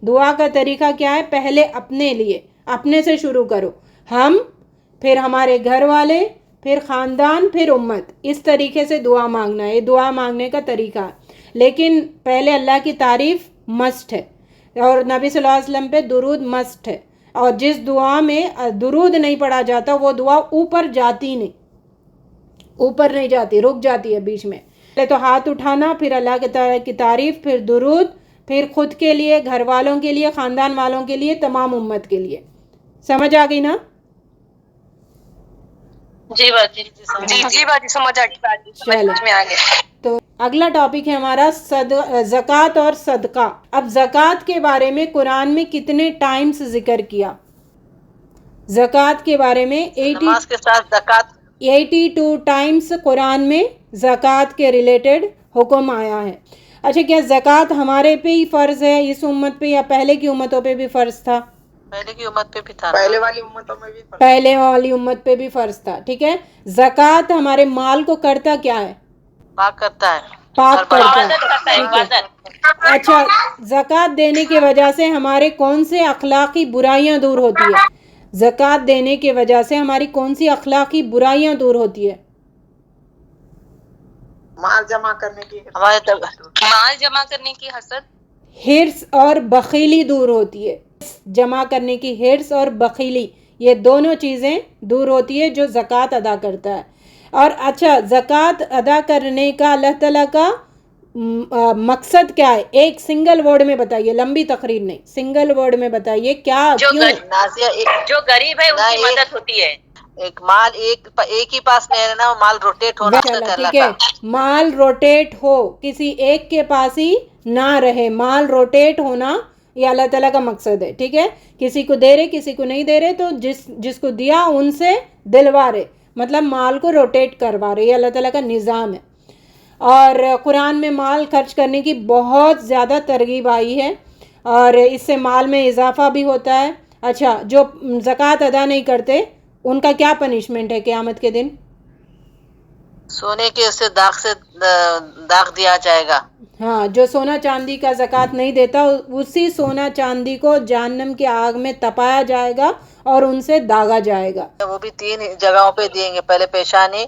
دعا کا طریقہ کیا ہے؟ پہلے اپنے لیے، اپنے سے شروع کرو، ہم، پھر ہمارے گھر والے، پھر خاندان، پھر امت. اس طریقے سے دعا مانگنا ہے، یہ دعا مانگنے کا طریقہ ہے. لیکن پہلے اللہ کی تعریف مسٹ ہے، اور نبی صلی اللہ علیہ وسلم پہ درود مسٹ ہے. اور جس دعا میں درود نہیں پڑھا جاتا وہ دعا اوپر جاتی نہیں، اوپر نہیں جاتی، رک جاتی ہے بیچ میں. پہلے تو ہاتھ اٹھانا، پھر اللہ کی تعریف، پھر درود، پھر خود کے لیے، گھر والوں کے لیے، خاندان والوں کے لیے، تمام امت کے لیے. سمجھ آ گئی نا؟ جی باجی، جی باجی سمجھ آ گئی، سمجھ میں آ گیا. تو اگلا ٹاپک ہے ہمارا زکوٰۃ اور صدقہ. اب زکوٰۃ کے بارے میں قرآن میں کتنے ٹائمز ذکر کیا؟ زکوٰۃ کے بارے میں نماز کے ساتھ زکوٰۃ 82 ٹائمز قرآن میں زکوٰۃ کے ریلیٹڈ حکم آیا ہے. اچھا، کیا زکوٰۃ ہمارے پہ ہی فرض ہے اس امت پہ، یا پہلے کی امتوں پہ بھی فرض تھا؟ پہلے کی امت پہ بھی تھا، پہلے والی امتوں میں بھی فرق. پہلے والی امت پہ بھی فرض تھا. ٹھیک ہے. زکوٰۃ ہمارے مال کو کرتا کیا ہے؟ پاک کرتا ہے، پاک کرتا ہے. عبادت کرتا ہے، ٹھیک ہے. عبادت. اچھا، زکوٰۃ دینے کی وجہ سے ہمارے کون سے اخلاقی برائیاں دور ہوتی ہے؟ زکوٰۃ دینے کی وجہ سے ہماری کون سی اخلاقی برائیاں دور ہوتی ہے؟ مال جمع کرنے کی، مال جمع کرنے کی حسد، حرص اور بخیلی دور ہوتی ہے. جمع کرنے کی حرص اور بخیلی، یہ دونوں چیزیں دور ہوتی ہے جو زکوٰۃ ادا کرتا ہے. اور اچھا، زکوٰۃ ادا کرنے کا اللہ تعالیٰ کا مقصد کیا ہے؟ ایک سنگل ورڈ میں بتائیے، لمبی تقریر نہیں، سنگل ورڈ میں بتائیے کیا، کیوں؟ جو غریب ہے ان کی مدد ہوتی ہے. ایک مال ایک ہی پاس نہیں رہنا، مال روٹیٹ ہونا چاہیے. ٹھیک ہے، مال روٹیٹ ہو، کسی ایک کے پاس ہی نہ رہے، مال روٹیٹ ہونا یہ اللہ تعالیٰ کا مقصد ہے. ٹھیک ہے، کسی کو دے رہے، کسی کو نہیں دے رہے، تو جس کو دیا ان سے دلوا رہے، مطلب مال کو روٹیٹ کروا رہے، یہ اللہ تعالیٰ کا نظام ہے. اور قرآن میں مال خرچ کرنے کی بہت زیادہ ترغیب آئی ہے، اور اس سے مال میں اضافہ بھی ہوتا ہے. اچھا، جو زکوٰۃ ادا نہیں کرتے ان کا کیا پنشمنٹ ہے قیامت کے دن؟ سونے کے اسے داغ دیا جائے گا. ہاں، جو سونا چاندی کا زکوٰۃ نہیں دیتا اسی سونا چاندی کو جہنم کی آگ میں تپایا جائے گا اور ان سے داغا جائے گا. وہ بھی 3 جگہوں پہ دیں گے، پہلے پیشانی،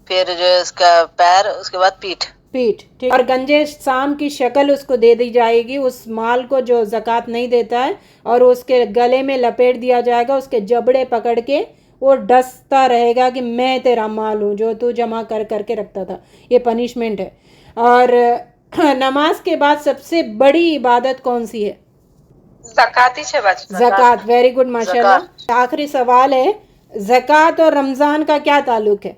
پھر جو اس کا پیر، اس کے بعد پیٹھ. ٹھیک. اور گنجے سام کی شکل اس کو دے دی جائے گی، اس مال کو جو زکوٰۃ نہیں دیتا ہے، اور اس کے گلے میں لپیٹ دیا جائے گا، اس کے جبڑے پکڑ کے وہ ڈستا رہے گا کہ میں تیرا مال ہوں جو تو جمع کر کے رکھتا تھا. یہ پنشمنٹ ہے. اور نماز کے بعد سب سے بڑی عبادت کون سی ہے؟ زکوٰۃ ہی ہے باجی. زکوٰۃ. ویری گڈ، ماشاءاللہ. آخری سوال ہے، زکوٰۃ اور رمضان کا کیا تعلق ہے؟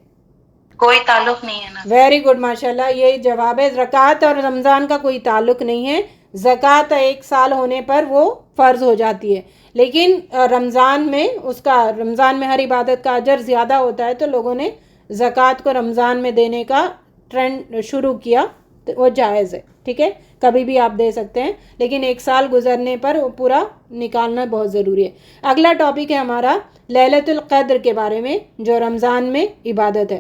کوئی تعلق نہیں ہے نا. ویری گڈ، ماشاءاللہ. یہ جواب ہے، زکوٰۃ اور رمضان کا کوئی تعلق نہیں ہے. زکوٰۃ 1 سال ہونے پر وہ فرض ہو جاتی ہے، لیکن رمضان میں ہر عبادت کا اجر زیادہ ہوتا ہے، تو لوگوں نے زکوٰۃ کو رمضان میں دینے کا ٹرینڈ شروع کیا. وہ جائز ہے, ٹھیک ہے, کبھی بھی آپ دے سکتے ہیں, لیکن 1 سال گزرنے پر وہ پورا نکالنا بہت ضروری ہے. اگلا ٹاپک ہے ہمارا لیلۃ القدر کے بارے میں, جو رمضان میں عبادت ہے.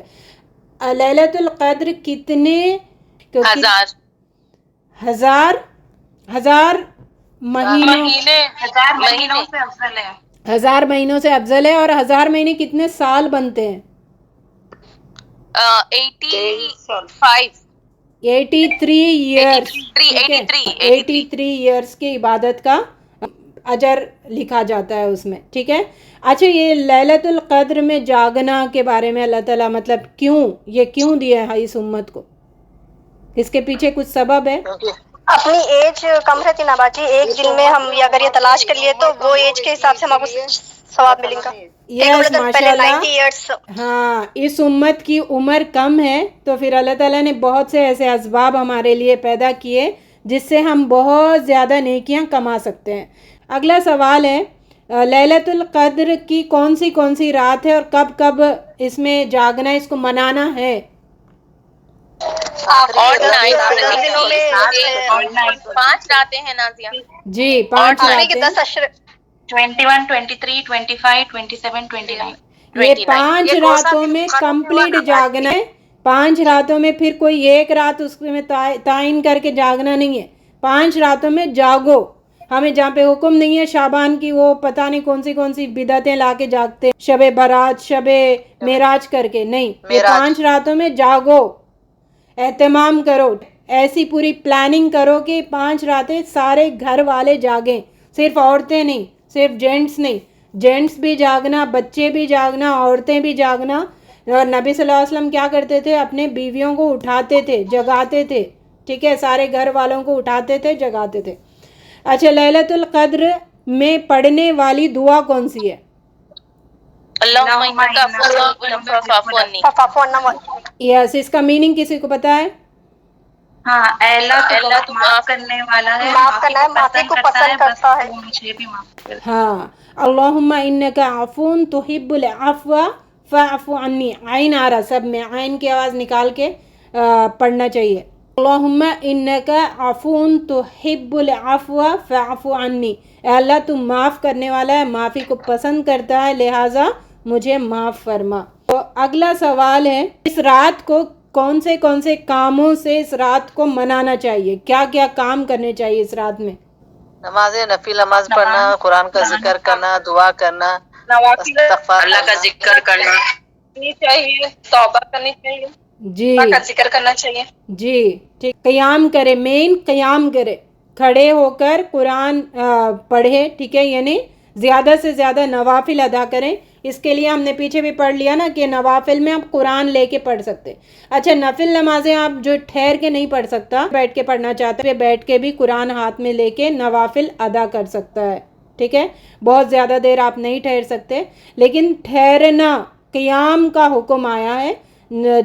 لیلۃ القدر کتنے ہزار مہینوں ہزار مہینوں سے افضل ہے, اور 1000 مہینے کتنے سال بنتے ہیں؟ 83 ایئرس, 83 ایئرس کی عبادت کا اجر لکھا جاتا ہے اس میں, ٹھیک ہے. اچھا, یہ لیلۃ القدر میں جاگنا کے بارے میں اللہ تعالیٰ مطلب کیوں دیا ہے اس امت کو, اس کے پیچھے کچھ سبب ہے؟ اپنی ایج کم رہتی نا باجی, ایک دن میں ہم اگر یہ تلاش کر لیے تو وہ ایج کے حساب سے ہم کو ثواب ملے گا. یس, ماشاء اللہ. ہاں, اس امت کی عمر کم ہے, تو پھر اللہ تعالیٰ نے بہت سے ایسے اسباب ہمارے لیے پیدا کیے جس سے ہم بہت زیادہ نیکیاں کما سکتے ہیں. اگلا سوال ہے, لیلۃ القدر کی کون سی رات ہے, اور کب کب اس میں جاگنا, اس کو منانا ہے؟ 5 راتیں ہیں نازیہ. جی, 5 راتیں. 21, 23, 25, 27, 29. یہ 5 راتوں میں کمپلیٹ جاگنا ہے. 5 راتوں میں پھر کوئی ایک رات اس میں تعین کر کے جاگنا نہیں ہے. 5 راتوں میں جاگو. ہمیں جہاں پہ حکم نہیں ہے شعبان کی وہ پتہ نہیں کون سی بدعتیں لا کے جاگتے, شب برات, شب معراج کر کے, نہیں. یہ 5 راتوں میں جاگو, اہتمام کرو, ایسی پوری پلاننگ کرو کہ 5 راتیں سارے گھر والے جاگیں, صرف عورتیں نہیں, صرف جینٹس نہیں, جینٹس بھی جاگنا, بچے بھی جاگنا, عورتیں بھی جاگنا. اور نبی صلی اللہ علیہ وسلم کیا کرتے تھے, اپنے بیویوں کو اٹھاتے تھے, جگاتے تھے, ٹھیک ہے, سارے گھر والوں کو اٹھاتے تھے, جگاتے تھے. اچھا, لیلۃ القدر میں پڑھنے والی دعا کون سی ہے؟ یس, اس کا میننگ کسی کو پتا ہے؟ ہاں, اللہ تو معاف کرنے والا ہے, معافی کو پسند کرتا ہے, مجھے بھی معاف کر. ہاں, اللہم انک عفو تحب العفو فاعف عنی. عین آ رہا سب میں, عین کی آواز نکال کے پڑھنا چاہیے. اللہم انک عفو تحب العفو فاعف عنی. اے اللہ تو معاف کرنے والا ہے, معافی کو پسند کرتا ہے, لہٰذا مجھے معاف فرما. تو اگلا سوال ہے, اس رات کو کون سے کاموں سے اس رات کو منانا چاہیے, کیا کام کرنے چاہیے اس رات میں؟ نفل نماز پڑھنا, قرآن کا ذکر کرنا, دعا کرنا, اللہ کا ذکر کرنا چاہیے, توبہ کرنی چاہیے, جی, کا ذکر کرنا چاہیے. جی, ٹھیک. قیام کرے, مین قیام کرے, کھڑے ہو کر قرآن پڑھے, ٹھیک ہے, یعنی زیادہ سے زیادہ نوافل ادا کریں. اس کے لیے ہم نے پیچھے بھی پڑھ لیا نا کہ نوافل میں آپ قرآن لے کے پڑھ سکتے. اچھا, نفل نمازیں آپ جو ٹھہر کے نہیں پڑھ سکتا, بیٹھ کے پڑھنا چاہتا ہے, بیٹھ کے بھی قرآن ہاتھ میں لے کے نوافل ادا کر سکتا ہے, ٹھیک ہے. بہت زیادہ دیر آپ نہیں ٹھہر سکتے, لیکن ٹھہرنا, قیام کا حکم آیا ہے,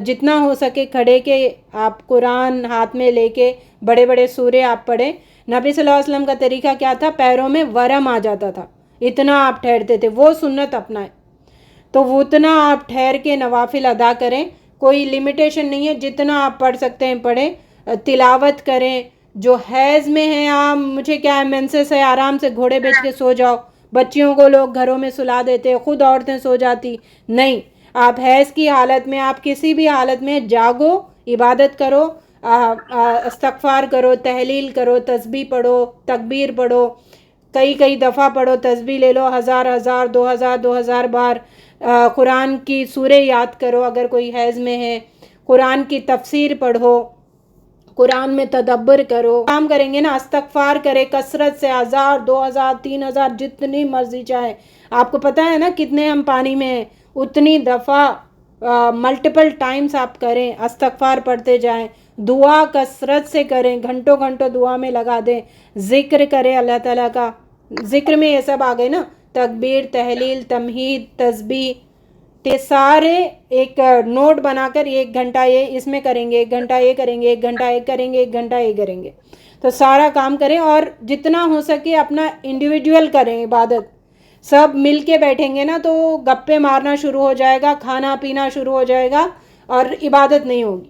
جتنا ہو سکے کھڑے کے آپ قرآن ہاتھ میں لے کے بڑے بڑے سورے آپ پڑھیں. نبی صلی اللہ علیہ وسلم کا طریقہ کیا تھا, پیروں میں ورم آ جاتا تھا, اتنا آپ ٹھہرتے تھے, وہ سنت اپنائیں. تو وہ اتنا آپ ٹھہر کے نوافل ادا کریں, کوئی لمیٹیشن نہیں ہے, جتنا آپ پڑھ سکتے ہیں پڑھیں. تلاوت کریں. جو حیض میں ہیں, آپ مجھے کیا ہے, مینسس ہے, آرام سے گھوڑے بیچ کے سو جاؤ. بچیوں کو لوگ گھروں میں سلا دیتے, خود عورتیں سو جاتی, نہیں. آپ حیض کی حالت میں, آپ کسی بھی حالت میں جاگو, عبادت کرو, استغفار کرو, تحلیل کرو, تسبیح پڑھو, تکبیر پڑھو, کئی دفعہ پڑھو, تسبیح لے لو 1000 2000 بار. قرآن کی سورے یاد کرو اگر کوئی حیض میں ہے, قرآن کی تفسیر پڑھو, قرآن میں تدبر کرو. کام کریں گے نا, استغفار کرے کثرت سے, 1000 2000 3000 جتنی مرضی چاہے. آپ کو پتہ ہے نا کتنے ہم پانی میں ہیں, اتنی دفعہ ملٹیپل ٹائمز آپ کریں, استغفار پڑھتے جائیں. دعا کثرت سے کریں, گھنٹوں دعا میں لگا دیں. ذکر کریں اللہ تعالیٰ کا, ذکر میں یہ سب آ گئے نا, تکبیر, تحلیل, تمہید, تسبیح, یہ سارے ایک نوٹ بنا کر 1 گھنٹہ یہ اس میں کریں گے, 1 گھنٹہ یہ کریں گے, 1 گھنٹہ یہ کریں گے, 1 گھنٹہ یہ کریں گے. تو سارا کام کریں, اور جتنا ہو سکے اپنا انڈیویجول کریں عبادت. سب مل کے بیٹھیں گے نا تو گپے مارنا شروع ہو جائے گا, کھانا پینا شروع ہو جائے گا, اور عبادت نہیں ہوگی.